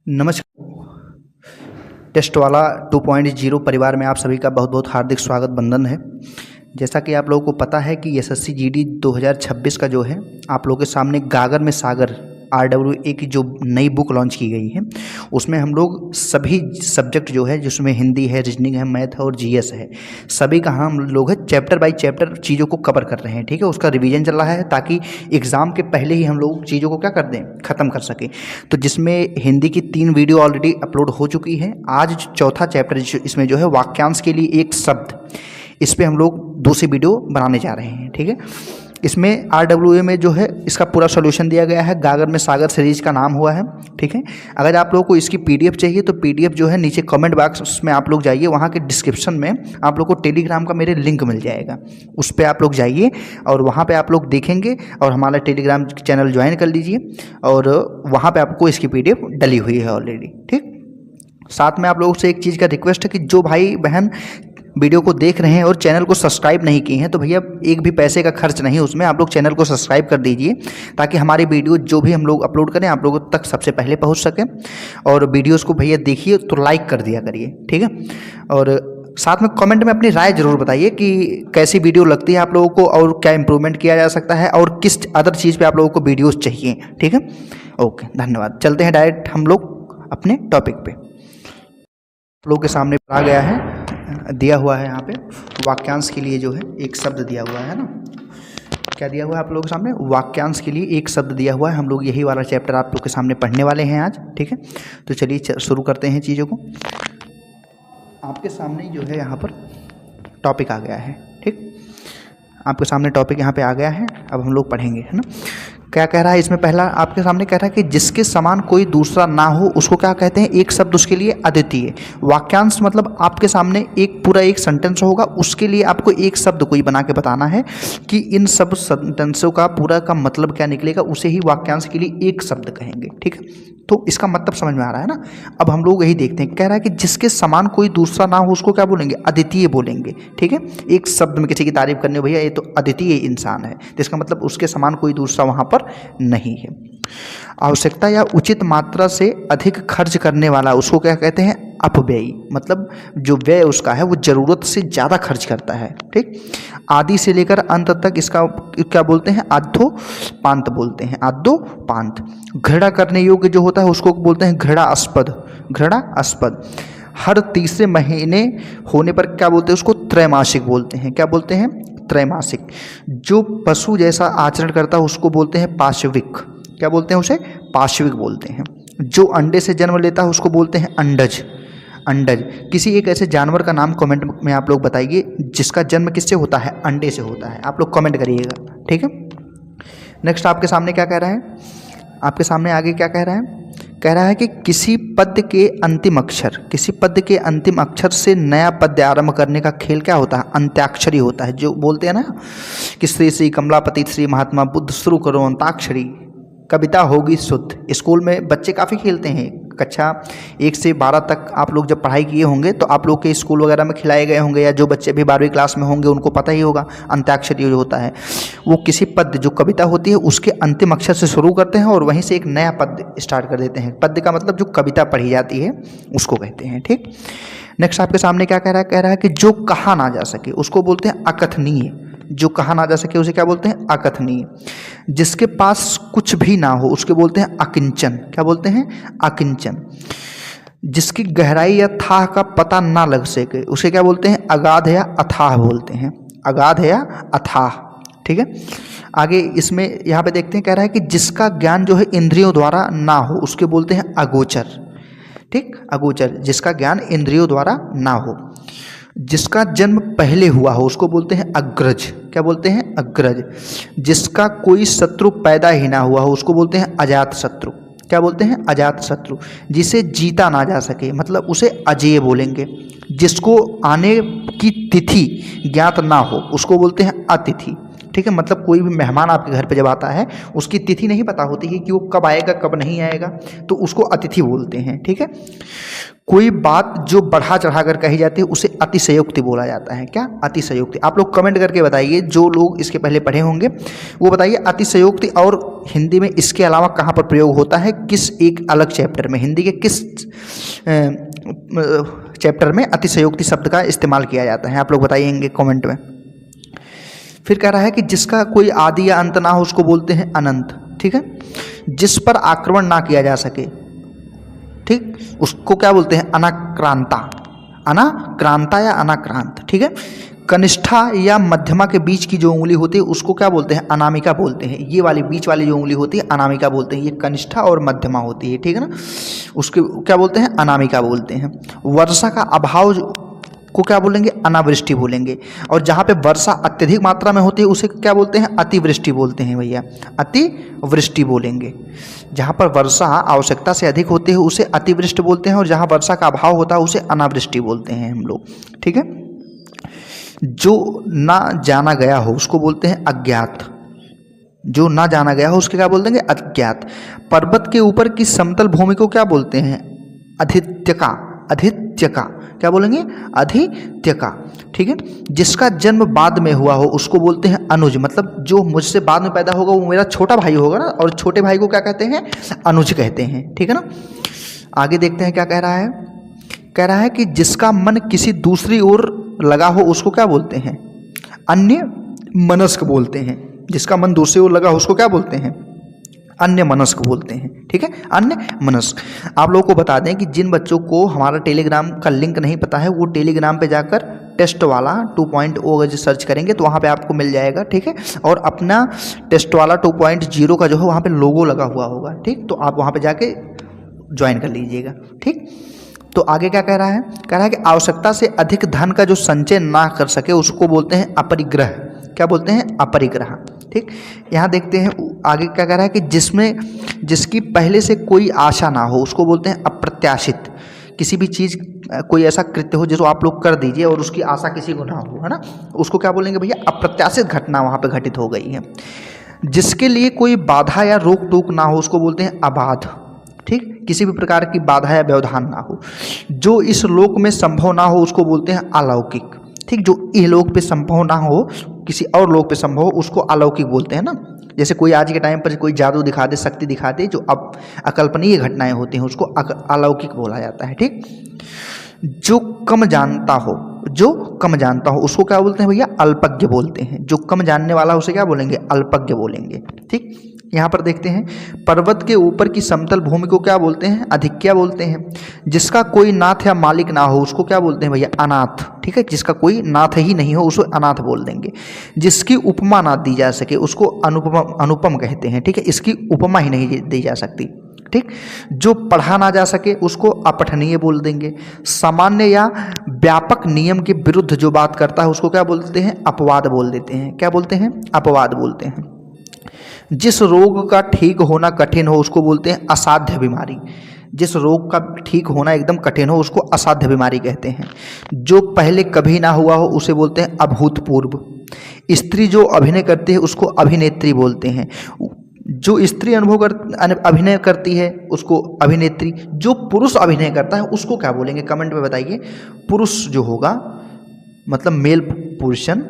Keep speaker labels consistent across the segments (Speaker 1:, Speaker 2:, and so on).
Speaker 1: नमस्कार। टेस्ट वाला 2.0 परिवार में आप सभी का बहुत बहुत हार्दिक स्वागत बंधन है। जैसा कि आप लोगों को पता है कि एसएससी जीडी 2026 का जो है आप लोगों के सामने गागर में सागर RWA की जो नई बुक लॉन्च की गई है उसमें हम लोग सभी सब्जेक्ट जो है जिसमें हिंदी है, रीजनिंग है, मैथ है और जीएस है, सभी का हम लोग है चैप्टर बाय चैप्टर चीज़ों को कवर कर रहे हैं। ठीक है, उसका रिवीजन चल रहा है ताकि एग्ज़ाम के पहले ही हम लोग चीज़ों को क्या कर दें, ख़त्म कर सकें। तो जिसमें हिंदी की 3 वीडियो ऑलरेडी अपलोड हो चुकी है। आज चौथा चैप्टर इसमें जो है वाक्यांश के लिए एक शब्द, इस पर हम लोग दूसरी वीडियो बनाने जा रहे हैं। ठीक है, इसमें RWA में जो है इसका पूरा सोल्यूशन दिया गया है। गागर में सागर सीरीज का नाम हुआ है। ठीक है, अगर आप लोगों को इसकी PDF चाहिए तो PDF जो है नीचे कमेंट बॉक्स में आप लोग जाइए, वहाँ के डिस्क्रिप्शन में आप लोग को टेलीग्राम का मेरे लिंक मिल जाएगा, उस पर आप लोग जाइए और वहाँ पे आप लोग देखेंगे और हमारा टेलीग्राम चैनल ज्वाइन कर लीजिए और वहाँ पर आपको इसकी PDF डली हुई है ऑलरेडी। ठीक, साथ में आप लोगों से एक चीज़ का रिक्वेस्ट है कि जो भाई बहन वीडियो को देख रहे हैं और चैनल को सब्सक्राइब नहीं किए हैं तो भैया एक भी पैसे का खर्च नहीं, उसमें आप लोग चैनल को सब्सक्राइब कर दीजिए ताकि हमारी वीडियो जो भी हम लोग अपलोड करें आप लोगों तक सबसे पहले पहुंच सके। और वीडियोस को भैया देखिए तो लाइक कर दिया करिए। ठीक है, और साथ में कमेंट में अपनी राय ज़रूर बताइए कि कैसी वीडियो लगती है आप लोगों को और क्या इंप्रूवमेंट किया जा सकता है और किस अदर चीज़ पर आप लोगों को वीडियोज़ चाहिए। ठीक है, ओके, धन्यवाद। चलते हैं डायरेक्ट हम लोग अपने टॉपिक पे। आप लोगों के सामने आ गया है, दिया हुआ है यहाँ पे वाक्यांश के लिए जो है एक शब्द दिया हुआ है ना। क्या दिया हुआ है आप लोगों के सामने? वाक्यांश के लिए एक शब्द दिया हुआ है। हम लोग यही वाला चैप्टर आप लोग के सामने पढ़ने वाले हैं आज। ठीक है, तो चलिए शुरू करते हैं चीज़ों को। आपके सामने जो है यहाँ पर टॉपिक आ गया है। ठीक, आपके सामने टॉपिक यहाँ पे आ गया है, अब हम लोग पढ़ेंगे, है ना। क्या कह रहा है इसमें? पहला आपके सामने कह रहा है कि जिसके समान कोई दूसरा ना हो उसको क्या कहते हैं? एक शब्द उसके लिए अद्वितीय। वाक्यांश मतलब आपके सामने एक पूरा एक सेंटेंस होगा, उसके लिए आपको एक शब्द कोई बना के बताना है कि इन सब सेंटेंसों का पूरा का मतलब क्या निकलेगा, उसे ही वाक्यांश के लिए एक शब्द कहेंगे। ठीक है, तो इसका मतलब समझ में आ रहा है ना। अब हम लोग यही देखते हैं, कह रहा है कि जिसके समान कोई दूसरा ना हो उसको क्या बोलेंगे? अद्वितीय बोलेंगे। ठीक है, एक शब्द में किसी की तारीफ करने, भैया ये तो अद्वितीय इंसान है, तो इसका मतलब उसके समान कोई दूसरा वहाँ पर नहीं है। आवश्यकता या उचित मात्रा से अधिक खर्च करने वाला उसको क्या कहते हैं? अपव्ययी। मतलब जो व्यय उसका है वो जरूरत से ज़्यादा खर्च करता है। ठीक, आदि से लेकर अंत तक इसका क्या बोलते हैं? आद्योपांत बोलते हैं, आद्योपांत। घृणा करने योग्य जो होता है उसको बोलते हैं घृणास्पद, घृणास्पद। हर तीसरे महीने होने पर क्या बोलते हैं? उसको त्रैमासिक बोलते हैं। क्या बोलते हैं? त्रैमासिक। जो पशु जैसा आचरण करता है उसको बोलते हैं पाशविक। क्या बोलते हैं? उसे पाशविक बोलते हैं। जो अंडे से जन्म लेता है उसको बोलते हैं अंडज, अंडज। किसी एक ऐसे जानवर का नाम कमेंट में आप लोग बताइए जिसका जन्म किससे होता है? अंडे से होता है। आप लोग कमेंट करिएगा। ठीक है, नेक्स्ट आपके सामने क्या कह रहा है? आपके सामने आगे क्या कह रहा है? कह रहा है कि किसी पद्य के अंतिम अक्षर, किसी पद्य के अंतिम अक्षर से नया पद्य आरंभ करने का खेल क्या होता है? अंत्याक्षरी होता है। जो बोलते हैं ना कि श्री श्री कमलापति श्री महात्मा बुद्ध शुरू करो अंताक्षरी, कविता होगी शुद्ध। स्कूल में बच्चे काफ़ी खेलते हैं। कक्षा 1 से 12 तक आप लोग जब पढ़ाई किए होंगे तो आप लोग के स्कूल वगैरह में खिलाए गए होंगे, या जो बच्चे भी 12वीं क्लास में होंगे उनको पता ही होगा। अंत्याक्षरी जो होता है वो किसी पद्य, जो कविता होती है उसके अंतिम अक्षर से शुरू करते हैं और वहीं से एक नया पद्य स्टार्ट कर देते हैं। पद्य का मतलब जो कविता पढ़ी जाती है उसको कहते हैं। ठीक, नेक्स्ट आपके सामने क्या कह रहा है? कह रहा है कि जो कहा ना जा सके उसको बोलते हैं अकथनीय। जो कहा ना जा सके उसे क्या बोलते हैं? अकथनीय। जिसके पास कुछ भी ना हो उसके बोलते हैं अकिंचन। क्या बोलते हैं? अकिंचन। जिसकी गहराई या थाह का पता ना लग सके उसे क्या बोलते हैं? अगाध या अथाह बोलते हैं, अगाध या अथाह। ठीक है, आगे इसमें यहाँ पे देखते हैं, कह रहा है कि जिसका ज्ञान जो है इंद्रियों द्वारा ना हो उसके बोलते हैं अगोचर। ठीक, अगोचर, जिसका ज्ञान इंद्रियों द्वारा ना हो। जिसका जन्म पहले हुआ हो उसको बोलते हैं अग्रज। क्या बोलते हैं? अग्रज। जिसका कोई शत्रु पैदा ही ना हुआ हो उसको बोलते हैं अजात शत्रु। क्या बोलते हैं? अजात शत्रु। जिसे जीता ना जा सके मतलब उसे अजेय बोलेंगे। जिसको आने की तिथि ज्ञात ना हो उसको बोलते हैं अतिथि। ठीक है, मतलब कोई भी मेहमान आपके घर पे जब आता है उसकी तिथि नहीं पता होती है कि वो कब आएगा कब नहीं आएगा, तो उसको अतिथि बोलते हैं। ठीक है, कोई बात जो बढ़ा चढ़ा कर कही जाती है उसे अतिशयोक्ति बोला जाता है। क्या? अतिशयोक्ति। आप लोग कमेंट करके बताइए, जो लोग इसके पहले पढ़े होंगे वो बताइए अतिशयोक्ति और हिंदी में इसके अलावा कहाँ पर प्रयोग होता है, किस एक अलग चैप्टर में, हिंदी के किस चैप्टर में अतिशयोक्ति शब्द का इस्तेमाल किया जाता है, आप लोग बताइएंगे कमेंट में। फिर कह रहा है कि जिसका कोई आदि या अंत ना हो उसको बोलते हैं अनंत। ठीक है, जिस पर आक्रमण ना किया जा सके, ठीक, उसको क्या बोलते हैं? अनाक्रांता। अनाक्रांता या अनाक्रांत। ठीक है, कनिष्ठा या मध्यमा के बीच की जो उंगली होती है उसको क्या बोलते हैं? अनामिका बोलते हैं। ये वाली बीच वाली जो उंगली होती है अनामिका बोलते हैं। ये कनिष्ठा और मध्यमा होती है। ठीक है ना, उसके क्या बोलते हैं? अनामिका बोलते हैं। वर्षा का अभाव को क्या बोलेंगे? अनावृष्टि बोलेंगे। और जहाँ पे वर्षा अत्यधिक मात्रा में होती है उसे क्या बोलते हैं? अतिवृष्टि बोलते हैं भैया, अतिवृष्टि बोलेंगे। जहाँ पर वर्षा आवश्यकता से अधिक होती है उसे अतिवृष्टि बोलते हैं, और जहाँ वर्षा का अभाव होता है उसे अनावृष्टि बोलते हैं हम लोग। ठीक है, जो ना जाना गया हो उसको बोलते हैं अज्ञात। जो ना जाना गया हो उसके क्या बोल देंगे? अज्ञात। पर्वत के ऊपर की समतल भूमि को क्या बोलते हैं? अधित्यका। अधित्यका क्या बोलेंगे? अधित्यका। ठीक है, जिसका जन्म बाद में हुआ हो उसको बोलते हैं अनुज। मतलब जो मुझसे बाद में पैदा होगा वो मेरा छोटा भाई होगा ना, और छोटे भाई को क्या कहते हैं? अनुज कहते हैं। ठीक है ना, आगे देखते हैं क्या कह रहा है। कह रहा है कि जिसका मन किसी दूसरी ओर लगा हो उसको क्या बोलते हैं? अन्य मनस्क बोलते हैं। जिसका मन दूसरी ओर लगा हो उसको क्या बोलते हैं? अन्य मनस्क बोलते हैं। ठीक है, अन्य मनस्क। आप लोगों को बता दें कि जिन बच्चों को हमारा टेलीग्राम का लिंक नहीं पता है वो टेलीग्राम पे जाकर टेस्ट वाला 2.0 अगर सर्च करेंगे तो वहाँ पे आपको मिल जाएगा। ठीक है, और अपना टेस्ट वाला 2.0 का जो है वहाँ पे लोगो लगा हुआ होगा। ठीक, तो आप वहाँ पे जाके ज्वाइन कर लीजिएगा। ठीक, तो आगे क्या कह रहा है? कह रहा है कि आवश्यकता से अधिक धन का जो संचय ना कर सके उसको बोलते हैं अपरिग्रह। क्या बोलते हैं? अपरिग्रह। ठीक, यहाँ देखते हैं आगे क्या कह रहा है कि जिसकी पहले से कोई आशा ना हो उसको बोलते हैं अप्रत्याशित। किसी भी चीज़ कोई ऐसा कृत्य हो जिसको आप लोग कर दीजिए और उसकी आशा किसी को ना हो, है ना, उसको क्या बोलेंगे भैया? अप्रत्याशित घटना वहाँ पे घटित हो गई है। जिसके लिए कोई बाधा या रोक टोक ना हो उसको बोलते हैं अबाध। ठीक, किसी भी प्रकार की बाधा या व्यवधान ना हो। जो इस लोक में संभव ना हो उसको बोलते हैं अलौकिक। ठीक, जो इस लोक पे संभव ना हो किसी और लोक पे संभव हो उसको अलौकिक बोलते हैं ना। जैसे कोई आज के टाइम पर कोई जादू दिखा दे, शक्ति दिखा दे, जो अब अकल्पनीय घटनाएं होती हैं उसको अलौकिक बोला जाता है। ठीक, जो कम जानता हो उसको क्या बोलते हैं भैया? अल्पज्ञ बोलते हैं। जो कम जानने वाला उसे क्या बोलेंगे? अल्पज्ञ बोलेंगे। ठीक, यहाँ पर देखते हैं पर्वत के ऊपर की समतल भूमि को क्या बोलते हैं? अधिक्या बोलते हैं। जिसका कोई नाथ या मालिक ना हो उसको क्या बोलते हैं भैया? अनाथ। ठीक है, जिसका कोई नाथ ही नहीं हो उसको अनाथ बोल देंगे। जिसकी उपमा ना दी जा सके उसको अनुपम कहते हैं। ठीक है, इसकी उपमा ही नहीं दी जा सकती। ठीक, जो पढ़ा ना जा सके उसको अपठनीय बोल देंगे। सामान्य या व्यापक नियम के विरुद्ध जो बात करता है उसको क्या बोलते हैं? अपवाद बोल देते हैं। क्या बोलते हैं? अपवाद बोलते हैं। जिस रोग का ठीक होना कठिन हो उसको बोलते हैं असाध्य बीमारी। जिस रोग का ठीक होना एकदम कठिन हो उसको असाध्य बीमारी कहते हैं। जो पहले कभी ना हुआ हो उसे बोलते हैं अभूतपूर्व। स्त्री जो अभिनय करती है उसको अभिनेत्री बोलते हैं। जो स्त्री अभिनय करती है उसको अभिनेत्री। जो पुरुष अभिनय करता है उसको क्या बोलेंगे? कमेंट में बताइए। पुरुष जो होगा मतलब मेल पोर्शन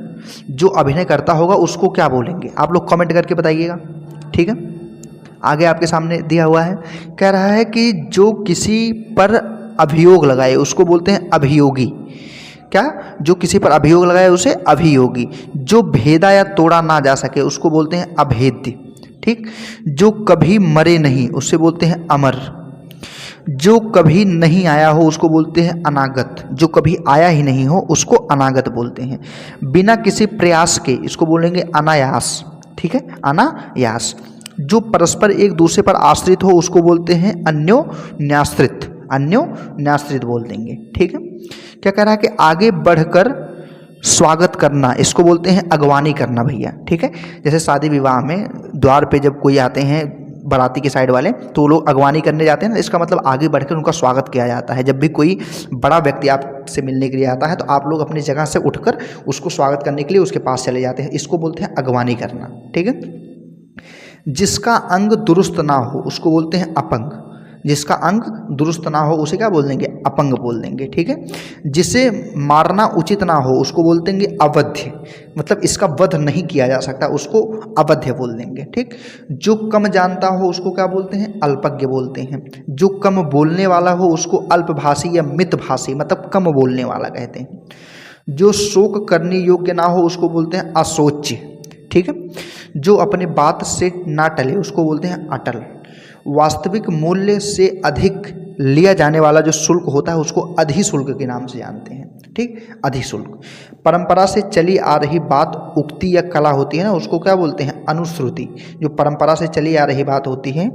Speaker 1: जो अभिनय करता होगा उसको क्या बोलेंगे? आप लोग कमेंट करके बताइएगा। ठीक है, आगे आपके सामने दिया हुआ है। कह रहा है कि जो किसी पर अभियोग लगाए उसको बोलते हैं अभियोगी। क्या? जो किसी पर अभियोग लगाए उसे अभियोगी। जो भेदा या तोड़ा ना जा सके उसको बोलते हैं अभेद्य। ठीक, जो कभी मरे नहीं उससे बोलते हैं अमर। जो कभी नहीं आया हो उसको बोलते हैं अनागत। जो कभी आया ही नहीं हो उसको अनागत बोलते हैं। बिना किसी प्रयास के इसको बोलेंगे अनायास। ठीक है, अनायास। जो परस्पर एक दूसरे पर आश्रित हो उसको बोलते हैं अन्योन्याश्रित। अन्योन्याश्रित बोल देंगे। ठीक है, क्या कह रहा है कि आगे बढ़कर स्वागत करना इसको बोलते हैं अगवानी करना भैया। ठीक है, जैसे शादी विवाह में द्वार पे जब कोई आते हैं बाराती के साइड वाले, तो वो लोग अगवानी करने जाते हैं ना, इसका मतलब आगे बढ़कर उनका स्वागत किया जाता है। जब भी कोई बड़ा व्यक्ति आपसे मिलने के लिए आता है तो आप लोग अपनी जगह से उठकर उसको स्वागत करने के लिए उसके पास चले जाते हैं, इसको बोलते हैं अगवानी करना। ठीक है। जिसका अंग दुरुस्त ना हो उसको बोलते हैं अपंग, जिसका अंग दुरुस्त ना हो उसे क्या बोल देंगे, अपंग बोल देंगे। ठीक है। जिसे मारना उचित ना हो उसको बोल देंगे अवध्य, मतलब इसका वध नहीं किया जा सकता, उसको अवध्य बोल देंगे। ठीक। जो कम जानता हो उसको क्या बोलते हैं, अल्पज्ञ बोलते हैं। जो कम बोलने वाला हो उसको अल्पभाषी या मितभाषी, मतलब कम बोलने वाला कहते हैं। जो शोक करने योग्य ना हो उसको बोलते हैं अशोच्य। ठीक है। जो अपने बात से ना टले उसको बोलते हैं अटल। वास्तविक मूल्य से अधिक लिया जाने वाला जो शुल्क होता है उसको अधिशुल्क के नाम से जानते हैं। ठीक, अधिशुल्क। परंपरा से चली आ रही बात उक्ति या कला होती है ना, उसको क्या बोलते हैं, अनुश्रुति। जो परंपरा से चली आ रही बात होती है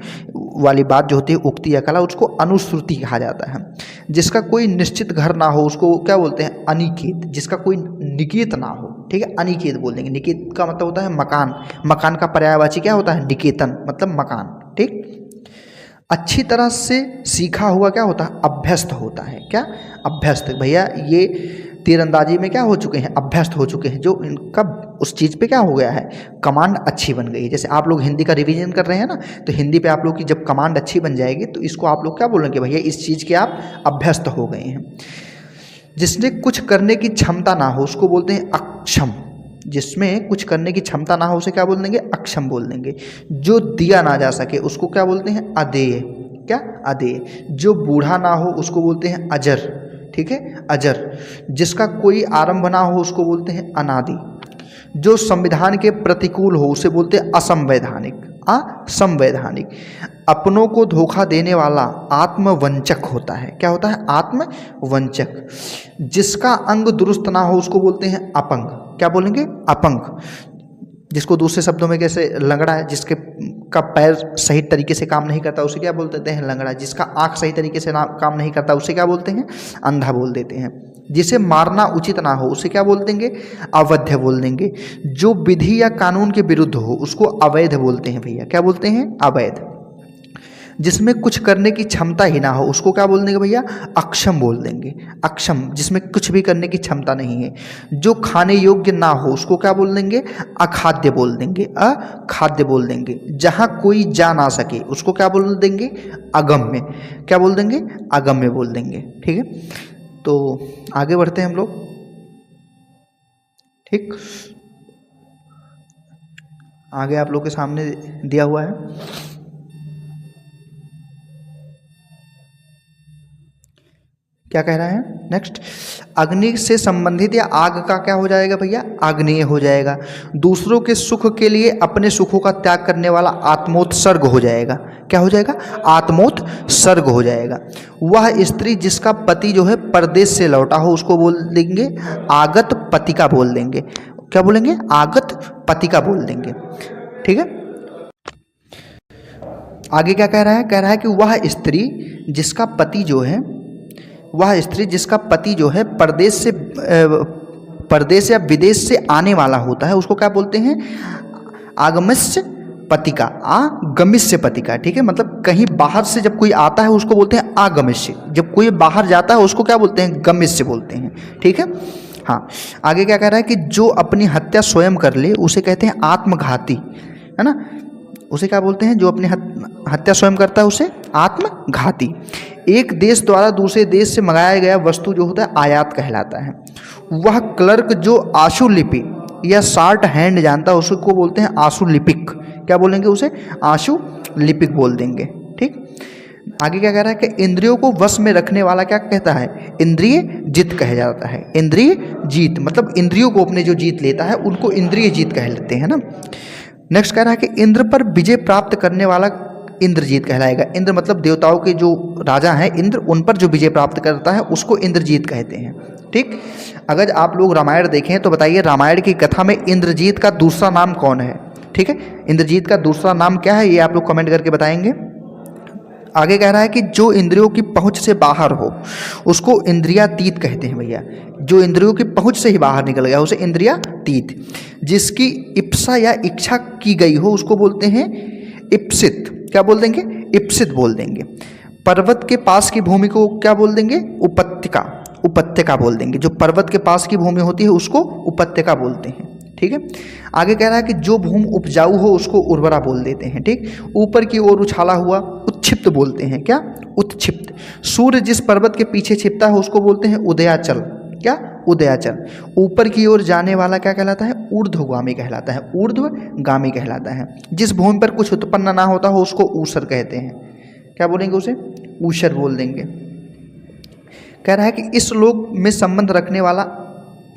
Speaker 1: वाली बात जो होती है उक्ति या कला, उसको अनुश्रुति कहा जाता है। जिसका कोई निश्चित घर ना हो उसको क्या बोलते हैं, अनिकेत। जिसका कोई निकेत ना हो, ठीक है, अनिकेत बोल देंगे। निकेत का मतलब होता है मकान, मकान का पर्यायवाची क्या होता है, निकेतन, मतलब मकान। ठीक। अच्छी तरह से सीखा हुआ क्या होता है, अभ्यस्त होता है। क्या, अभ्यस्त। भैया ये तीरंदाजी में क्या हो चुके हैं, अभ्यस्त हो चुके हैं, जो इनका उस चीज़ पे क्या हो गया है, कमांड अच्छी बन गई है। जैसे आप लोग हिंदी का रिवीजन कर रहे हैं ना, तो हिंदी पे आप लोग की जब कमांड अच्छी बन जाएगी तो इसको आप लोग क्या बोलेंगे, भैया इस चीज़ के आप अभ्यस्त हो गए हैं। जिसने कुछ करने की क्षमता ना हो उसको बोलते हैं अक्षम। जिसमें कुछ करने की क्षमता ना हो उसे क्या बोल देंगे, अक्षम बोल देंगे। जो दिया ना जा सके उसको क्या बोलते हैं, अदेय। क्या, अदेय। जो बूढ़ा ना हो उसको बोलते हैं अजर। ठीक है, अजर। जिसका कोई आरंभ ना हो उसको बोलते हैं अनादि। जो संविधान के प्रतिकूल हो उसे बोलते हैं असंवैधानिक। असंवैधानिक। अपनों को धोखा देने वाला आत्मवंचक होता है। क्या होता है, आत्मवंचक। जिसका अंग दुरुस्त ना हो उसको बोलते हैं अपंग। क्या बोलेंगे, अपंग। जिसको दूसरे शब्दों में कैसे, लंगड़ा है, जिसके का पैर सही तरीके से काम नहीं करता उसे क्या बोल देते हैं, लंगड़ा। जिसका आँख सही तरीके से काम नहीं करता उसे क्या बोलते हैं, अंधा बोल देते हैं। जिसे मारना उचित ना हो उसे क्या बोल देंगे, अवध्य बोल देंगे। जो विधि या कानून के विरुद्ध हो उसको अवैध बोलते हैं। भैया क्या बोलते हैं, अवैध। जिसमें कुछ करने की क्षमता ही ना हो उसको क्या बोल देंगे भैया, अक्षम बोल देंगे। अक्षम, जिसमें कुछ भी करने की क्षमता नहीं है। जो खाने योग्य ना हो उसको क्या बोल देंगे, अखाद्य बोल देंगे। अखाद्य बोल देंगे। जहाँ कोई जा ना सके उसको क्या बोल देंगे, अगम्य। क्या बोल देंगे, अगम्य बोल देंगे। ठीक है, तो आगे बढ़ते हैं हम लोग। ठीक, आगे आप लोग के सामने दिया हुआ है, क्या कह रहा है नेक्स्ट। अग्नि से संबंधित या आग का क्या हो जाएगा भैया, आग्नेय हो जाएगा। दूसरों के सुख के लिए अपने सुखों का त्याग करने वाला आत्मोत्सर्ग हो जाएगा। क्या हो जाएगा, आत्मोत्सर्ग हो जाएगा। वह स्त्री जिसका पति जो है परदेश से लौटा हो उसको बोल देंगे आगत पतिका बोल देंगे। क्या बोलेंगे, आगत पतिका बोल देंगे। ठीक है, आगे क्या कह रहा है, कह रहा है कि वह स्त्री जिसका पति जो है, वह स्त्री जिसका पति जो है परदेश या विदेश से आने वाला होता है उसको क्या बोलते हैं, आगमस्य पतिका। आगमिष्य पतिका। ठीक है, मतलब कहीं बाहर से जब कोई आता है उसको बोलते हैं आगमिष्य। जब कोई बाहर जाता है उसको क्या बोलते हैं, गमिष्य बोलते हैं। ठीक है, हाँ। आगे क्या कह रहा है कि जो अपनी हत्या स्वयं कर ले उसे कहते हैं आत्मघाती, है ना। उसे क्या बोलते हैं, जो अपनी हत्या स्वयं करता है उसे आत्मघाती। एक देश द्वारा दूसरे देश से मंगाया गया वस्तु जो होता है आयात कहलाता है। वह क्लर्क जो आशुलिपि या शॉर्ट हैंड जानता है उसको बोलते हैं आशुलिपिक। क्या बोलेंगे उसे, आशुलिपिक बोल देंगे। ठीक, आगे क्या कह रहा है कि इंद्रियों को वश में रखने वाला क्या कहता है, इंद्रिय जीत कहा जाता है। इंद्रिय जीत मतलब इंद्रियों को अपने जो जीत लेता है उनको इंद्रिय जीत कह लेते हैं ना। नेक्स्ट कह रहा है कि इंद्र पर विजय प्राप्त करने वाला इंद्रजीत कहलाएगा। इंद्र मतलब देवताओं के जो राजा हैं इंद्र, उन पर जो विजय प्राप्त करता है उसको इंद्रजीत कहते हैं। ठीक, अगर आप लोग रामायण देखें तो बताइए रामायण की कथा में इंद्रजीत का दूसरा नाम कौन है। ठीक है, इंद्रजीत का दूसरा नाम क्या है ये आप लोग कमेंट करके बताएंगे। आगे कह रहा है कि जो इंद्रियों की पहुंच से बाहर हो उसको इंद्रियातीत कहते हैं। भैया जो इंद्रियों की पहुंच से ही बाहर निकल गया उसे इंद्रियातीत। जिसकी इप्सा या इच्छा की गई हो उसको बोलते हैं इप्सित। क्या बोल देंगे? इप्सित बोल देंगे। पर्वत के पास की भूमि को क्या बोल देंगे? उपत्यका, उपत्यका बोल देंगे। जो पर्वत के पास की भूमि होती है उसको उपत्यका बोलते हैं। ठीक है। आगे कह रहा है कि जो भूमि उपजाऊ हो उसको उर्वरा बोल देते हैं। ठीक। ऊपर की ओर उछाला हुआ उत्क्षिप्त बोलते हैं। क्या? उत्क्षिप्त। सूर्य जिस पर्वत के पीछे छिपता है उसको बोलते हैं उदयाचल। क्या? उदयाचल। ऊपर की ओर जाने वाला क्या कहलाता है? ऊर्ध्वगामी कहलाता है। ऊर्ध्वगामी कहलाता है। जिस भूमि पर कुछ उत्पन्न ना होता हो उसको ऊसर कहते हैं। क्या बोलेंगे? उसे ऊसर बोल देंगे। कह रहा है कि इस लोक में संबंध रखने वाला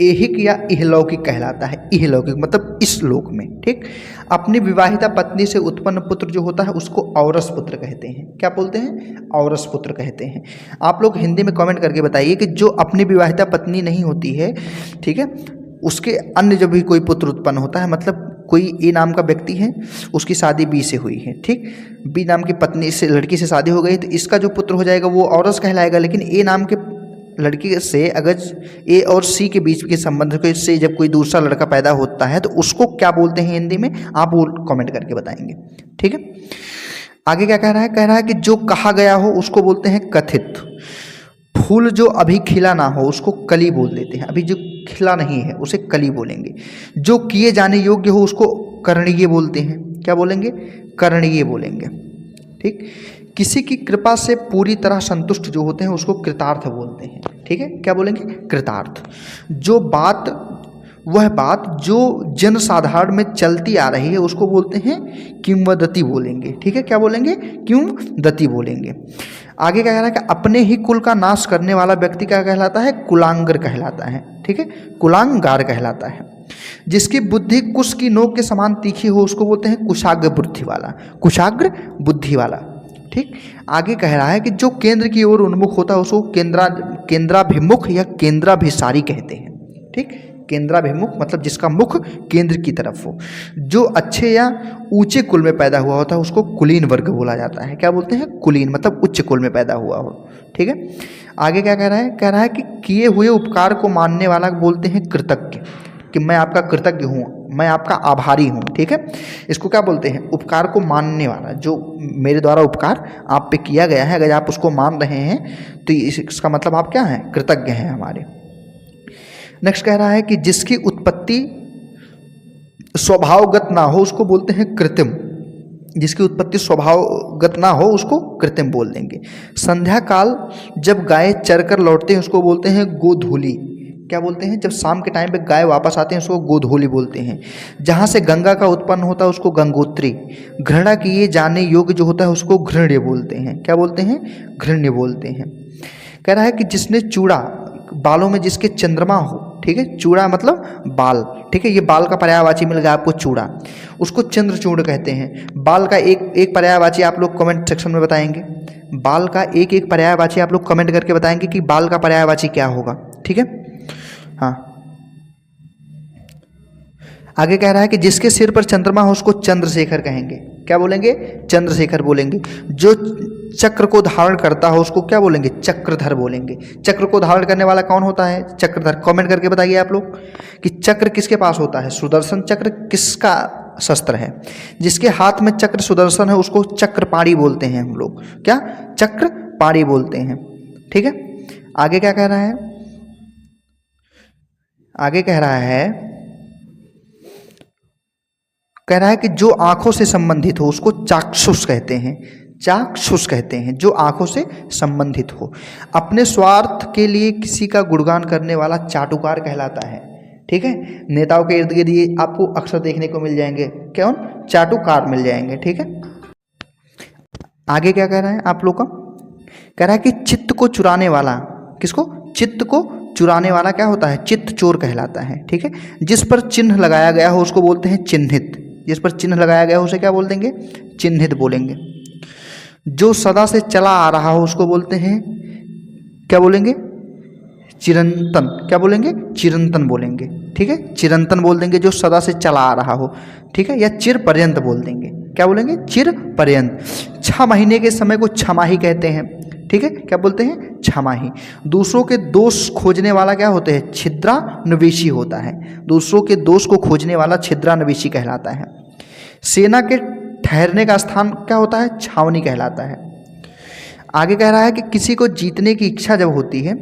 Speaker 1: ऐहिक या इहलौकिक कहलाता है। इहलौकिक मतलब इस लोक में। ठीक। अपनी विवाहिता पत्नी से उत्पन्न पुत्र जो होता है उसको औरस पुत्र कहते हैं। क्या बोलते हैं? औरस पुत्र कहते हैं। आप लोग हिंदी में कमेंट करके बताइए कि जो अपनी विवाहिता पत्नी नहीं होती है, ठीक है, उसके अन्य जब भी कोई पुत्र उत्पन्न होता है, मतलब कोई ए नाम का व्यक्ति है, उसकी शादी बी से हुई है। ठीक। बी नाम की पत्नी से, लड़की से शादी हो गई, तो इसका जो पुत्र हो जाएगा वो औरस कहलाएगा। लेकिन ए नाम के लड़की से अगर ए और सी के बीच के संबंध को से जब कोई दूसरा लड़का पैदा होता है तो उसको क्या बोलते हैं हिंदी में? आप वो कमेंट करके बताएंगे। ठीक है। आगे क्या कह रहा है? कह रहा है कि जो कहा गया हो उसको बोलते हैं कथित। फूल जो अभी खिला ना हो उसको कली बोल देते हैं। अभी जो खिला नहीं है उसे कली बोलेंगे। जो किए जाने योग्य हो उसको करणीय बोलते हैं। क्या बोलेंगे? करणीय बोलेंगे। ठीक। किसी की कृपा से पूरी तरह संतुष्ट जो होते हैं उसको कृतार्थ बोलते हैं। ठीक है। क्या बोलेंगे? कृतार्थ। जो बात, वह बात जो जन साधारण में चलती आ रही है उसको बोलते हैं किंवदंती बोलेंगे। ठीक है। क्या बोलेंगे? किंवदंती बोलेंगे। आगे क्या कह रहा है कि अपने ही कुल का नाश करने वाला व्यक्ति क्या कहलाता है? कुलांगर कहलाता है। ठीक है। कुलांगार कहलाता है। जिसकी बुद्धि कुश की नोक के समान तीखी हो उसको बोलते हैं कुशाग्र बुद्धि वाला। कुशाग्र बुद्धि वाला। ठीक। आगे कह रहा है कि जो केंद्र की ओर उन्मुख होता है उसको केंद्राभिमुख या केंद्राभिसारी कहते हैं। ठीक। केंद्राभिमुख मतलब जिसका मुख केंद्र की तरफ हो। जो अच्छे या ऊंचे कुल में पैदा हुआ होता है उसको कुलीन वर्ग बोला जाता है। क्या बोलते हैं? कुलीन मतलब उच्च कुल में पैदा हुआ हो। ठीक है। आगे क्या कह रहा है? कह रहा है कि किए हुए उपकार को मानने वाला बोलते हैं कृतज्ञ, कि मैं आपका कृतज्ञ हूँ, मैं आपका आभारी हूँ। ठीक है। इसको क्या बोलते हैं? उपकार को मानने वाला। जो मेरे द्वारा उपकार आप पे किया गया है, अगर आप उसको मान रहे हैं तो इसका मतलब आप क्या हैं? कृतज्ञ हैं हमारे। नेक्स्ट कह रहा है कि जिसकी उत्पत्ति स्वभावगत ना हो उसको बोलते हैं कृत्रिम। जिसकी उत्पत्ति स्वभावगत ना हो उसको कृत्रिम बोल देंगे। संध्या काल जब गाय चरकर लौटते हैं उसको बोलते हैं गोधूली। क्या बोलते हैं? जब शाम के टाइम पे गाय वापस आते हैं उसको गोधूली बोलते हैं। जहाँ से गंगा का उत्पन्न होता है उसको गंगोत्री। घृणा किए जाने योग्य जो होता है उसको घृण्य बोलते हैं। क्या बोलते हैं? घृण्य बोलते हैं। कह रहा है कि जिसने चूड़ा, बालों में जिसके चंद्रमा हो, ठीक है, चूड़ा मतलब बाल, ठीक है, ये बाल का पर्यायवाची मिल गया आपको चूड़ा, उसको चंद्रचूड़ कहते हैं। बाल का एक पर्यायवाची आप लोग कमेंट सेक्शन में बताएंगे। बाल का एक पर्यायवाची आप लोग कमेंट करके बताएंगे कि बाल का पर्यायवाची क्या होगा। ठीक है। हाँ। आगे कह रहा है कि जिसके सिर पर चंद्रमा हो उसको चंद्रशेखर कहेंगे। क्या बोलेंगे? चंद्रशेखर बोलेंगे। जो चक्र को धारण करता हो उसको क्या बोलेंगे? चक्रधर बोलेंगे। चक्र को धारण करने वाला कौन होता है? चक्रधर। कमेंट करके बताइए आप लोग कि चक्र किसके पास होता है? सुदर्शन चक्र किसका शस्त्र है? जिसके हाथ में चक्र सुदर्शन है उसको चक्रपाणी बोलते हैं हम लोग। क्या? चक्रपाणी बोलते हैं। ठीक है। आगे क्या कह रहा है? आगे कह रहा है कि जो आंखों से संबंधित हो उसको चाक्षुष कहते हैं। चाक्षुष कहते हैं जो आंखों से संबंधित हो। अपने स्वार्थ के लिए किसी का गुणगान करने वाला चाटुकार कहलाता है। ठीक है। नेताओं के इर्द गिर्द ये आपको अक्सर देखने को मिल जाएंगे। कौन? चाटुकार मिल जाएंगे। ठीक है। आगे क्या कह रहा है आप लोग का? कह रहा है कि चित्त को चुराने वाला, किसको? चित्त को चुराने वाला क्या होता है? चित्त चोर कहलाता है। ठीक है। जिस पर चिन्ह लगाया गया हो उसको बोलते हैं चिन्हित। जिस पर चिन्ह लगाया गया हो उसे क्या बोल देंगे? चिन्हित बोलेंगे। जो सदा से चला आ रहा हो उसको बोलते हैं, क्या बोलेंगे? चिरंतन। क्या बोलेंगे? चिरंतन बोलेंगे। ठीक है। चिरंतन बोल देंगे जो सदा से चला आ रहा हो। ठीक है। या चिर पर्यंत बोल देंगे। क्या बोलेंगे? चिर पर्यंत। 6 महीने के समय को छमाही कहते हैं। ठीक है। क्या बोलते हैं? छमाही। दूसरों के दोष खोजने वाला क्या होते हैं? छिद्रान्वेषी होता है। दूसरों के दोष को खोजने वाला छिद्रान्वेषी कहलाता है। सेना के ठहरने का स्थान क्या होता है? छावनी कहलाता है। आगे कह रहा है कि किसी को जीतने की इच्छा जब होती है,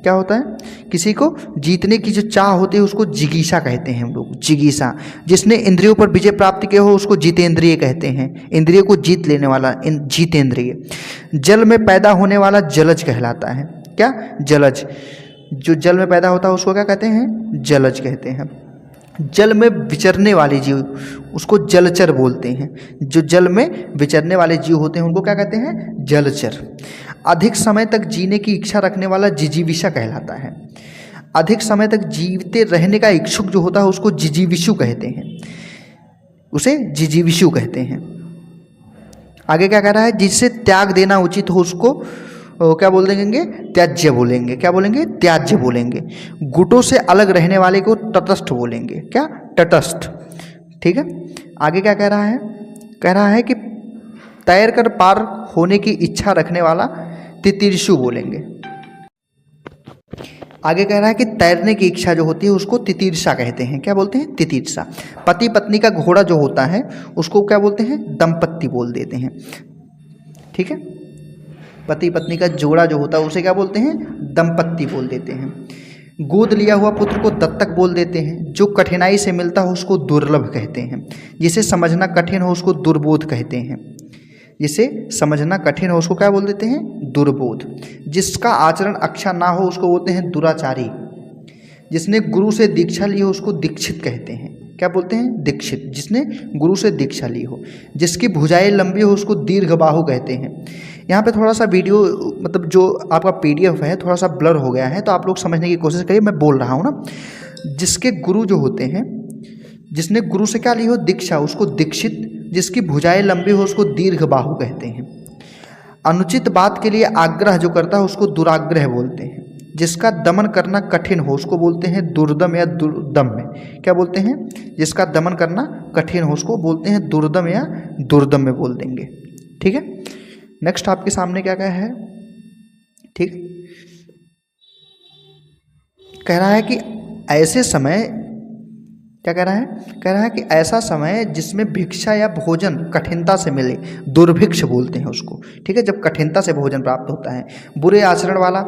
Speaker 1: क्या होता है? किसी को जीतने की जो चाह होती है उसको जिगीषा कहते हैं हम लोग, जिगीषा। जिसने इंद्रियों पर विजय प्राप्त किया हो उसको जितेंद्रिय कहते हैं, इंद्रिय को जीत लेने वाला जीतेंद्रिय। जल में पैदा होने वाला जलज कहलाता है। क्या? जलज। जो जल में पैदा होता है उसको क्या कहते हैं? जलज कहते हैं। जल में विचरने वाले जीव उसको जलचर बोलते हैं। जो जल में विचरने वाले जीव होते हैं उनको क्या कहते हैं? जलचर। अधिक समय तक जीने की इच्छा रखने वाला जिजीविषा कहलाता है। अधिक समय तक जीवते रहने का इच्छुक जो होता है उसको जिजीविषु कहते हैं, उसे जिजीविषु कहते हैं। आगे क्या कह रहा है? जिससे त्याग देना उचित हो उसको क्या बोल देंगे? त्याज्य बोलेंगे। क्या बोलेंगे? त्याज्य बोलेंगे। गुटों से अलग रहने वाले को तटस्थ बोलेंगे। क्या? तटस्थ। ठीक है। आगे क्या कह रहा है? कह रहा है कि तैर कर पार होने की इच्छा रखने वाला तितीर्षु बोलेंगे। आगे कह रहा है कि तैरने की इच्छा जो होती है उसको तितीर्षा कहते हैं। क्या बोलते हैं? तितीर्षा। पति पत्नी का घोड़ा जो होता है उसको क्या बोलते हैं? दंपत्ति बोल देते हैं। ठीक है। पति पत्नी का जोड़ा जो होता है उसे क्या बोलते हैं? दंपत्ति बोल देते हैं। गोद लिया हुआ पुत्र को दत्तक बोल देते हैं। जो कठिनाई से मिलता हो उसको दुर्लभ कहते हैं। जिसे समझना कठिन हो उसको दुर्बोध कहते हैं। जिसे समझना कठिन हो उसको क्या बोल देते हैं? दुर्बोध। जिसका आचरण अच्छा ना हो उसको बोलते हैं दुराचारी। जिसने गुरु से दीक्षा ली हो उसको दीक्षित कहते हैं। क्या बोलते हैं? दीक्षित। जिसने गुरु से दीक्षा ली हो। जिसकी भुजाएं लंबी हो उसको दीर्घबाहु कहते हैं। यहाँ पे थोड़ा सा वीडियो मतलब जो आपका PDF है थोड़ा सा ब्लर हो गया है, तो आप लोग समझने की कोशिश करिए, मैं बोल रहा हूँ ना। जिसके गुरु जो होते हैं, जिसने गुरु से क्या ली हो? दीक्षा, उसको दीक्षित। जिसकी भुजाएं लंबी हो उसको दीर्घबाहु कहते हैं। अनुचित बात के लिए आग्रह जो करता है उसको दुराग्रह बोलते हैं। जिसका दमन करना कठिन हो उसको बोलते हैं दुर्दम या दुर्दम्य। क्या बोलते हैं? जिसका दमन करना कठिन हो उसको बोलते हैं दुर्दम या दुर्दम्य बोल देंगे। ठीक है। नेक्स्ट आपके सामने क्या क्या है? ठीक, कह रहा है कि ऐसे समय, क्या कह रहा है? कह रहा है कि ऐसा समय जिसमें भिक्षा या भोजन कठिनता से मिले, दुर्भिक्ष बोलते हैं उसको। ठीक है। जब कठिनता से भोजन प्राप्त होता है। बुरे आचरण वाला,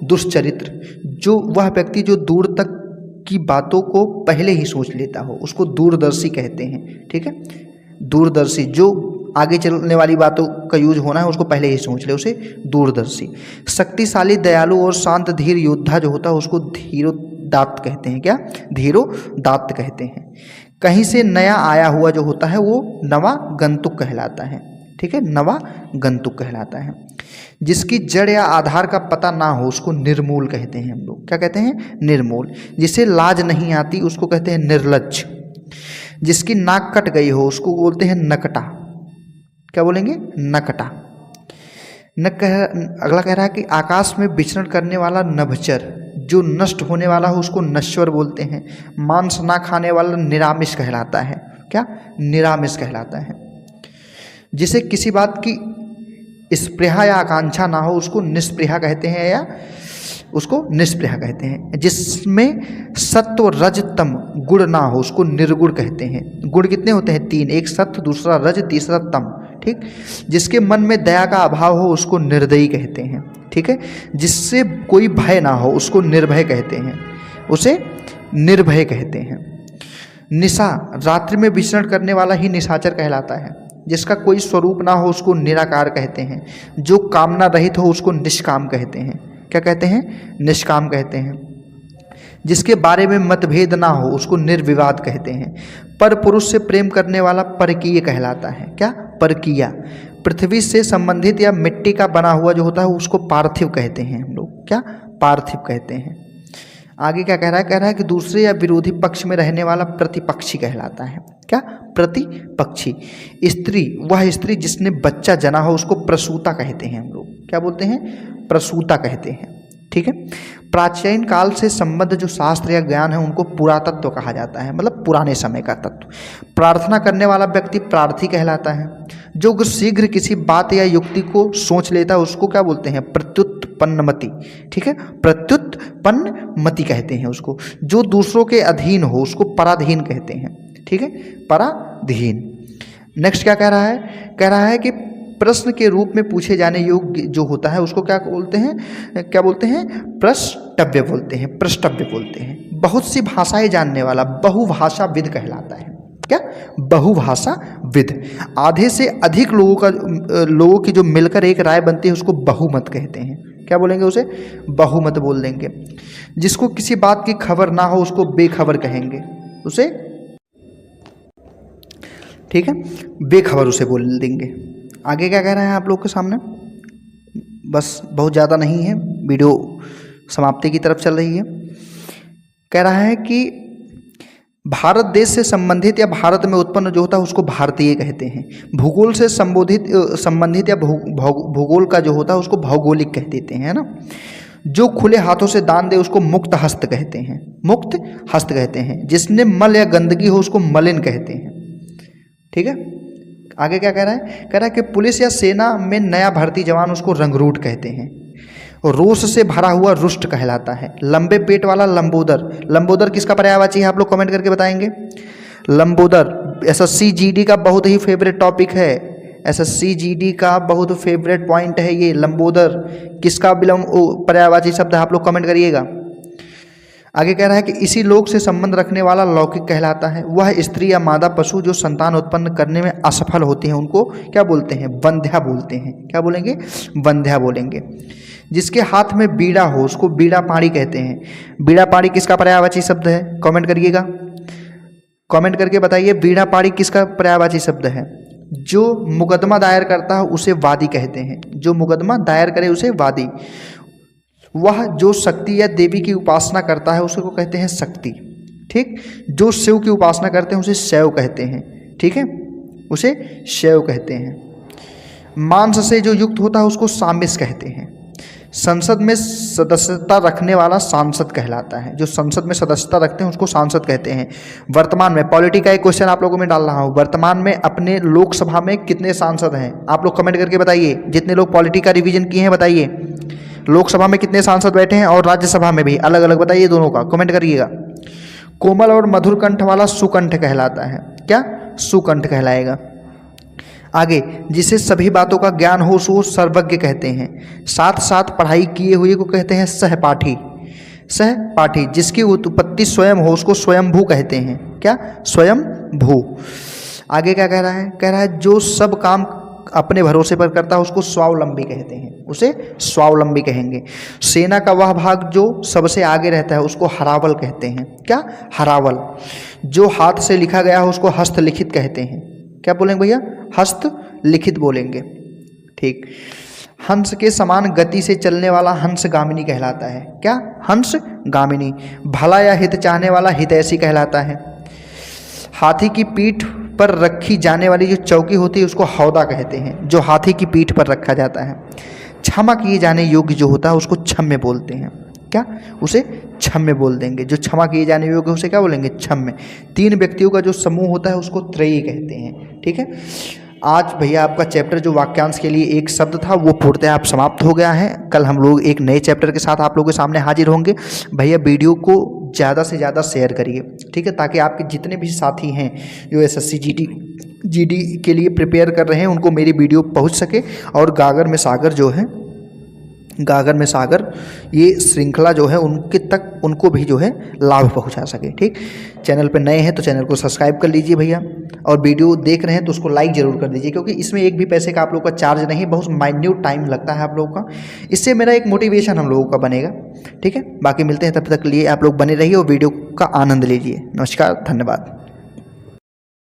Speaker 1: दुष्चरित्र, जो वह व्यक्ति जो दूर तक की बातों को पहले ही सोच लेता हो उसको दूरदर्शी कहते हैं। ठीक है। दूरदर्शी, जो आगे चलने वाली बातों का यूज होना है उसको पहले ही सोच ले, उसे दूरदर्शी। शक्तिशाली, दयालु और शांत धीर योद्धा जो होता है उसको धीरोदात्त कहते हैं। क्या? धीरोदात्त कहते हैं। कहीं से नया आया हुआ जो होता है वो नवागंतुक कहलाता है। ठीक है। नवागंतुक कहलाता है। जिसकी जड़ या आधार का पता ना हो उसको निर्मूल कहते हैं हम लोग। क्या कहते हैं? निर्मूल। जिसे लाज नहीं आती उसको कहते हैं निर्लज्ज। जिसकी नाक कट गई हो उसको बोलते हैं नकटा। क्या बोलेंगे? नकटा। अगला कह रहा है कि आकाश में विचरण करने वाला नभचर, जो नष्ट होने वाला हो उसको नश्वर बोलते हैं। मांस ना खाने वाला निरामिष कहलाता है। क्या? निरामिष कहलाता है। जिसे किसी बात की स्पृहा या आकांक्षा ना हो उसको निस्पृहा कहते हैं या उसको निष्प्रह कहते हैं। जिसमें सत्व रज तम गुण ना हो उसको निर्गुण कहते हैं। गुण कितने होते हैं? 3, एक सत्व, दूसरा रज, तीसरा तम। ठीक। जिसके मन में दया का अभाव हो उसको निर्दयी कहते हैं। ठीक है। जिससे कोई भय ना हो उसको निर्भय कहते हैं, उसे निर्भय कहते हैं। निशा, रात्रि में विचरण करने वाला ही निशाचर कहलाता है। जिसका कोई स्वरूप ना हो उसको निराकार कहते हैं। जो कामना रहित हो उसको निष्काम कहते हैं। क्या कहते हैं? निष्काम कहते हैं। जिसके बारे में मतभेद ना हो उसको निर्विवाद कहते हैं। पर पुरुष से प्रेम करने वाला परकीय कहलाता है। क्या? परकीया। पृथ्वी से संबंधित या मिट्टी का बना हुआ जो होता है उसको पार्थिव कहते हैं हम लोग। क्या? पार्थिव कहते हैं। आगे क्या कह रहा है? कह रहा है कि दूसरे या विरोधी पक्ष में रहने वाला प्रतिपक्षी कहलाता है। क्या? प्रतिपक्षी। स्त्री, वह स्त्री जिसने बच्चा जना हो उसको प्रसूता कहते हैं हम लोग। क्या बोलते हैं? प्रसूता कहते हैं। ठीक है। प्राचीन काल से संबद्ध जो शास्त्र या ज्ञान है उनको पुरातत्व कहा जाता है, मतलब पुराने समय का तत्व। प्रार्थना करने वाला व्यक्ति प्रार्थी कहलाता है। जो शीघ्र किसी बात या युक्ति को सोच लेता है उसको क्या बोलते हैं? प्रत्युत्पन्नमति। ठीक है। प्रत्युत्पन्नमति कहते हैं उसको। जो दूसरों के अधीन हो उसको पराधीन कहते हैं। ठीक है। पराधीन। नेक्स्ट क्या कह रहा है, कह रहा है कि प्रश्न के रूप में पूछे जाने योग्य जो होता है उसको क्या बोलते हैं, क्या बोलते हैं, प्रश्नव्य बोलते हैं, प्रश्नव्य बोलते हैं। बहुत सी भाषाएं जानने वाला बहुभाषाविद कहलाता है। क्या, बहुभाषाविद। आधे से अधिक लोगों की जो मिलकर एक राय बनती है उसको बहुमत कहते हैं। क्या बोलेंगे उसे, बहुमत बोल देंगे। जिसको किसी बात की खबर ना हो उसको बेखबर कहेंगे, उसे, ठीक है, बेखबर उसे बोल देंगे। आगे क्या कह रहे हैं आप लोग के सामने, बस बहुत ज़्यादा नहीं है, वीडियो समाप्ति की तरफ चल रही है। कह रहा है कि भारत देश से संबंधित या भारत में उत्पन्न जो होता है उसको भारतीय कहते हैं। भूगोल से संबंधित या भूगोल का जो होता है उसको भौगोलिक कह देते हैं, है ना। जो खुले हाथों से दान दे उसको मुक्त हस्त कहते हैं, मुक्त हस्त कहते हैं। जिसने मल या गंदगी हो उसको मलिन कहते हैं, ठीक है। आगे क्या कह रहा है, कह रहा है कि पुलिस या सेना में नया भर्ती जवान उसको रंगरूट कहते हैं। रोष से भरा हुआ रुष्ट कहलाता है। लंबे पेट वाला लंबोदर, लंबोदर किसका पर्यायवाची है आप लोग कमेंट करके बताएंगे। लंबोदर एसएससी जीडी का बहुत ही फेवरेट टॉपिक है, एसएससी जीडी का बहुत फेवरेट पॉइंट है ये। लंबोदर किसका पर्यायवाची शब्द है आप लोग कमेंट करिएगा। आगे कह रहा है कि इसी लोक से संबंध रखने वाला लौकिक कहलाता है। वह स्त्री या मादा पशु जो संतान उत्पन्न करने में असफल होती हैं उनको क्या बोलते हैं, वंध्या बोलते हैं। क्या बोलेंगे, वंध्या बोलेंगे। जिसके हाथ में बीड़ा हो उसको बीड़ा पाणी कहते हैं। बीड़ा पाणी किसका पर्यायवाची शब्द है, कमेंट करिएगा, कमेंट करके बताइए बीड़ा पाणी किसका पर्यायवाची शब्द है। जो मुकदमा दायर करता है उसे वादी कहते हैं, जो मुकदमा दायर करे उसे वादी। वह जो शक्ति या देवी की उपासना करता है उसको कहते हैं शक्ति, ठीक। जो शिव की उपासना करते हैं उसे शैव कहते हैं, ठीक है, उसे शैव कहते हैं। मांस से जो युक्त होता है उसको सामिस कहते हैं। संसद में सदस्यता रखने वाला सांसद कहलाता है। जो संसद में सदस्यता रखते हैं उसको सांसद कहते हैं। वर्तमान में पॉलिटी का एक क्वेश्चन आप लोगों में डाल रहा हूँ, वर्तमान में अपने लोकसभा में कितने सांसद हैं आप लोग कमेंट करके बताइए। जितने लोग पॉलिटी का रिवीजन किए हैं बताइए, लोकसभा में कितने सांसद बैठे हैं और राज्यसभा में भी अलग अलग बताइए, दोनों का कमेंट करिएगा। कोमल और मधुर कंठ वाला सुकंठ कहलाता है। क्या, सुकंठ कहलाएगा। आगे, जिसे सभी बातों का ज्ञान हो उसको सर्वज्ञ कहते हैं। साथ साथ पढ़ाई किए हुए को कहते हैं सहपाठी, सहपाठी। जिसकी उत्पत्ति स्वयं हो उसको स्वयंभू कहते हैं। क्या, स्वयंभू। आगे क्या कह रहा है, कह रहा है जो सब काम अपने भरोसे पर करता है उसको स्वावलंबी कहते हैं, उसे स्वावलंबी कहेंगे। सेना का वह भाग जो सबसे आगे रहता है उसको हरावल कहते हैं। क्या, हरावल। जो हाथ से लिखा गया है उसको हस्तलिखित कहते हैं। क्या बोलेंगे भैया, हस्तलिखित बोलेंगे, ठीक। हंस के समान गति से चलने वाला हंसगामिनी कहलाता है। क्या, हंसगामिनी। भला या हित चाहने वाला हितैषी कहलाता है। हाथी की पीठ पर रखी जाने वाली जो चौकी होती है उसको हौदा कहते हैं, जो हाथी की पीठ पर रखा जाता है। क्षमा किए जाने योग्य जो होता है उसको क्षम्य बोलते हैं। क्या, उसे क्षम्य बोल देंगे। जो क्षमा किए जाने योग्य उसे क्या बोलेंगे, क्षम्य। 3 व्यक्तियों का जो समूह होता है उसको त्रयी कहते हैं, ठीक है। आज भैया आपका चैप्टर जो वाक्यांश के लिए एक शब्द था वो पूर्णतः आप समाप्त हो गया है। कल हम लोग एक नए चैप्टर के साथ आप लोगों के सामने हाजिर होंगे। भैया वीडियो को ज़्यादा से ज़्यादा शेयर करिए, ठीक है, ताकि आपके जितने भी साथी हैं जो एसएससी जीडी के लिए प्रिपेयर कर रहे हैं उनको मेरी वीडियो पहुंच सके और गागर में सागर जो है, गागर में सागर ये श्रृंखला जो है उनके तक उनको भी जो है लाभ पहुंचा सके, ठीक। चैनल पर नए हैं तो चैनल को सब्सक्राइब कर लीजिए भैया, और वीडियो देख रहे हैं तो उसको लाइक ज़रूर कर दीजिए, क्योंकि इसमें एक भी पैसे का आप लोग का चार्ज नहीं, बहुत माइन्यूट टाइम लगता है आप लोगों का। इससे मेरा एक मोटिवेशन हम लोगों का बनेगा, ठीक है। बाकी मिलते हैं, तब तक के लिए आप लोग बने रहिए और वीडियो का आनंद लीजिए। नमस्कार, धन्यवाद।